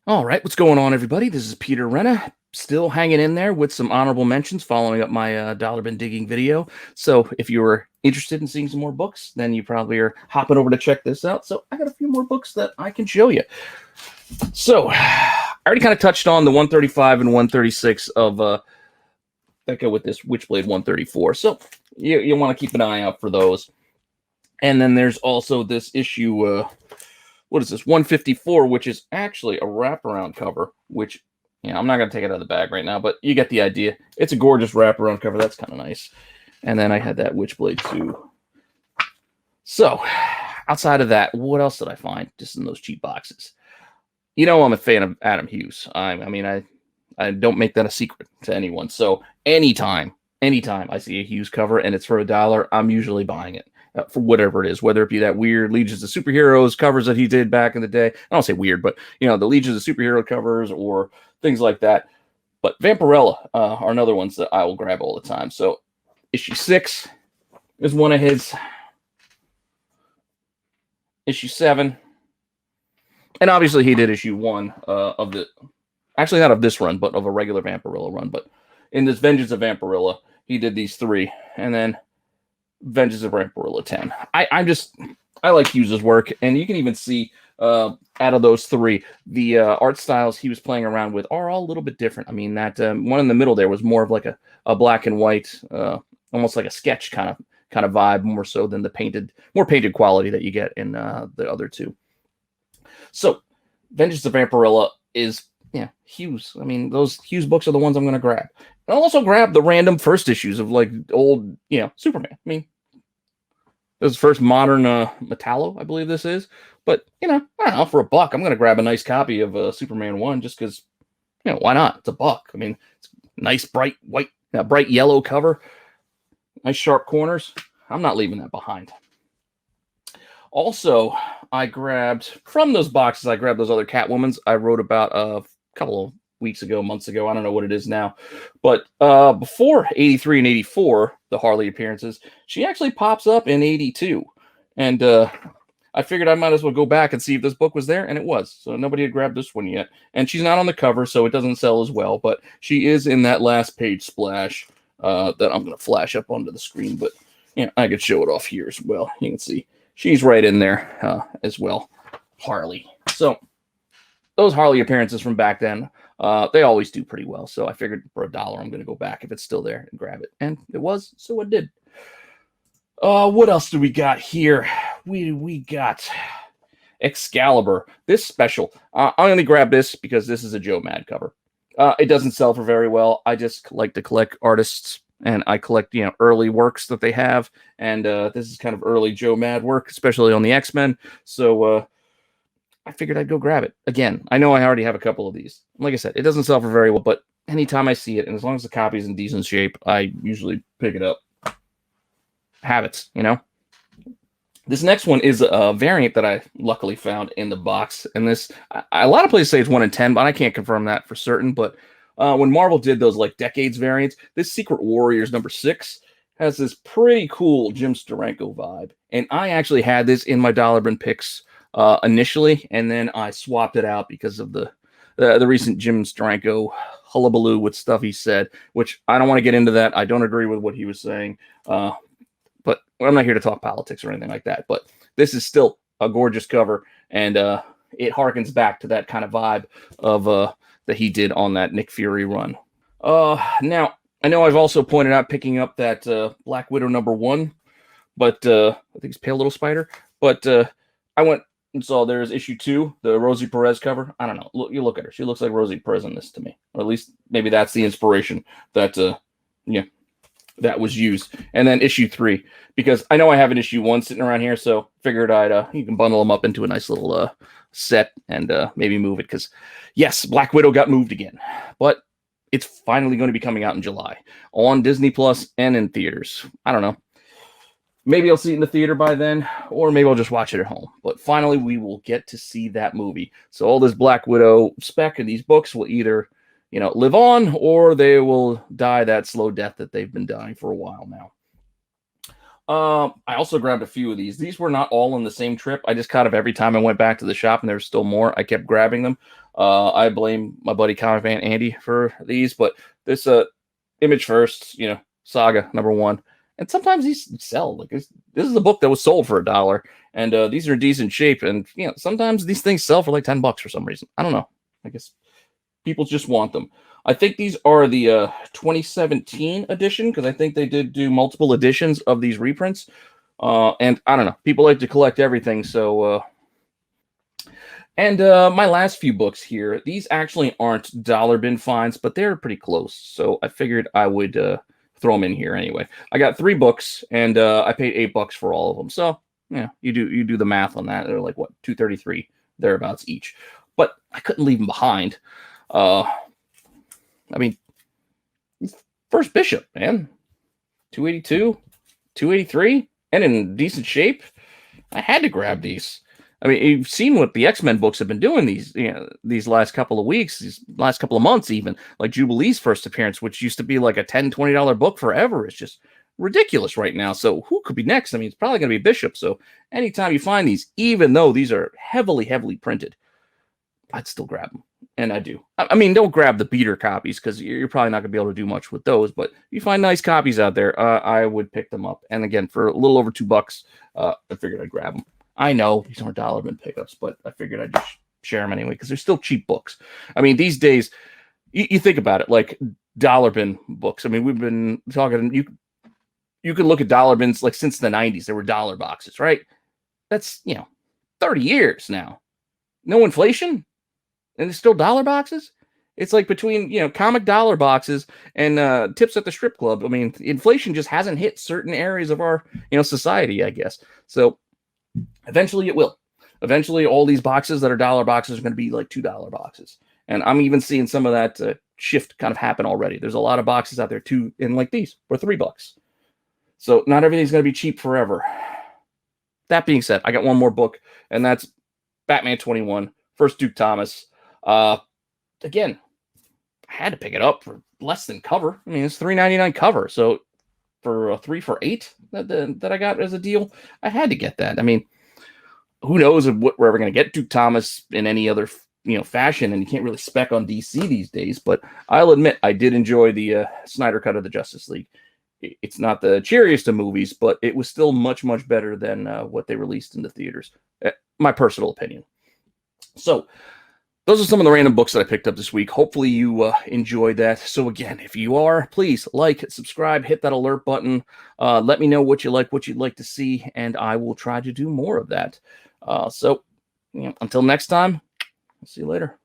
All right, what's going on, everybody? This is Peter Renna, still hanging in there with some honorable mentions following up my dollar bin digging video. So, if you were interested in seeing some more books, then you probably are hopping over to check this out. So, I got a few more books that I can show you. So, I already kind of touched on the 135 and 136 of that go with this Witchblade 134. So, you want to keep an eye out for those. And then there's also this issue. What is this? 154, which is actually a wraparound cover, which, I'm not going to take it out of the bag right now, but you get the idea. It's a gorgeous wraparound cover. That's kind of nice. And then I had that Witchblade 2. So, outside of that, what else did I find just in those cheap boxes? I'm a fan of Adam Hughes. I don't make that a secret to anyone. So, anytime I see a Hughes cover and it's for $1, I'm usually buying it. For whatever it is, whether it be that weird Legions of Superheroes covers that he did back in the day. I don't say weird, but the Legions of Superhero covers or things like that. But Vampirella are another ones that I will grab all the time. So issue 6 is one of his. Issue 7, and obviously he did issue 1 of the, actually not of this run, but of a regular Vampirella run. But in this Vengeance of Vampirella, he did these 3, and then Vengeance of Vampirella 10. I like Hughes' work, and you can even see out of those 3, the art styles he was playing around with are all a little bit different. I mean, that one in the middle there was more of like a black and white, almost like a sketch kind of vibe, more so than the more painted quality that you get in the other 2. So, Vengeance of Vampirella is Hughes. I mean, those Hughes books are the ones I'm going to grab. And I'll also grab the random first issues of like old, Superman. I mean, this is first modern Metallo, I believe this is. But, I don't know, for $1, I'm going to grab a nice copy of Superman 1 just because, why not? It's $1. I mean, it's nice, bright white, bright yellow cover, nice sharp corners. I'm not leaving that behind. Also, I grabbed, from those boxes, I grabbed those other Catwomans I wrote about a couple of months ago. I don't know what it is now. But before 83 and 84, the Harley appearances, she actually pops up in 82. And I figured I might as well go back and see if this book was there, and it was. So nobody had grabbed this one yet. And she's not on the cover, so it doesn't sell as well. But she is in that last page splash that I'm going to flash up onto the screen. But I could show it off here as well. You can see she's right in there as well. Harley. So those Harley appearances from back then, they always do pretty well. So I figured for $1, I'm going to go back if it's still there and grab it. And it was, so it did. What else do we got here? We got Excalibur. This special. I only grabbed this because this is a Joe Mad cover. It doesn't sell for very well. I just like to collect artists, and I collect, early works that they have. And this is kind of early Joe Mad work, especially on the X-Men. So I figured I'd go grab it. Again, I know I already have a couple of these. Like I said, it doesn't sell for very well, but anytime I see it, and as long as the copy's in decent shape, I usually pick it up. Habits, This next one is a variant that I luckily found in the box. And this, a lot of places say it's 1 in 10, but I can't confirm that for certain. But when Marvel did those like decades variants, this Secret Warriors #6 has this pretty cool Jim Steranko vibe. And I actually had this in my Dollar Bin picks initially, and then I swapped it out because of the recent Jim Steranko hullabaloo with stuff he said, which I don't want to get into that. I don't agree with what he was saying. But I'm not here to talk politics or anything like that. But this is still a gorgeous cover, and it harkens back to that kind of vibe of that he did on that Nick Fury run. Now, I know I've also pointed out picking up that Black Widow #1, but I think it's Pale Little Spider. But I went and saw there's issue 2, the Rosie Perez cover. I don't know. You look at her. She looks like Rosie Perez in this to me. Or at least maybe that's the inspiration that that was used. And then issue 3, because I know I have an issue 1 sitting around here, so figured you can bundle them up into a nice little set and maybe move it, because yes, Black Widow got moved again, but it's finally going to be coming out in July on Disney Plus and in theaters. I don't know. Maybe I'll see it in the theater by then, or maybe I'll just watch it at home. But finally, we will get to see that movie. So all this Black Widow spec in these books will either live on, or they will die that slow death that they've been dying for a while now. I also grabbed a few of these. These were not all on the same trip. I just kind of every time I went back to the shop and there was still more, I kept grabbing them. I blame my buddy Comic Van Andy for these, but this Image First, Saga #1, and sometimes these sell. Like this is a book that was sold for $1, and these are in decent shape. And sometimes these things sell for like $10 for some reason. I don't know. I guess people just want them. I think these are the 2017 edition because I think they did do multiple editions of these reprints. And I don't know. People like to collect everything. So, my last few books here, these actually aren't dollar bin finds, but they're pretty close. So I figured I would throw them in here anyway. I got 3 books, and I paid $8 for all of them. So yeah, you do the math on that. They're like what, $233 thereabouts each. But I couldn't leave them behind. I mean, First Bishop, man, 282, 283, and in decent shape. I had to grab these. I mean, you've seen what the X-Men books have been doing these last couple of weeks, these last couple of months, even like Jubilee's first appearance, which used to be like a $10, $20 book forever. It's just ridiculous right now. So who could be next? I mean, it's probably going to be Bishop. So anytime you find these, even though these are heavily, heavily printed, I'd still grab them. And I do. I mean, don't grab the beater copies because you're probably not going to be able to do much with those. But if you find nice copies out there, I would pick them up. And again, for a little over $2, I figured I'd grab them. I know these aren't dollar bin pickups, but I figured I'd just share them anyway because they're still cheap books. I mean, these days, you think about it, like dollar bin books. I mean, we've been talking. You could look at dollar bins like since the 90s. There were dollar boxes, right? That's 30 years now. No inflation. And it's still dollar boxes. It's like between comic dollar boxes and tips at the strip club. I mean, inflation just hasn't hit certain areas of our society, I guess. So eventually it will. Eventually, all these boxes that are dollar boxes are going to be like $2 boxes. And I'm even seeing some of that shift kind of happen already. There's a lot of boxes out there too, in like these for $3. So not everything's going to be cheap forever. That being said, I got one more book, and that's Batman 21, First Duke Thomas. Again, I had to pick it up for less than cover. I mean, it's $3.99 cover. So for a 3 for $8 that I got as a deal, I had to get that. I mean, who knows what we're ever going to get Duke Thomas in any other fashion, and you can't really spec on DC these days. But I'll admit, I did enjoy the Snyder cut of the Justice League. It's not the cheeriest of movies, but it was still much, much better than what they released in the theaters. My personal opinion. So those are some of the random books that I picked up this week. Hopefully you enjoyed that. So again, if you are, please like, subscribe, hit that alert button. Let me know what you like, what you'd like to see, and I will try to do more of that. So until next time, I'll see you later.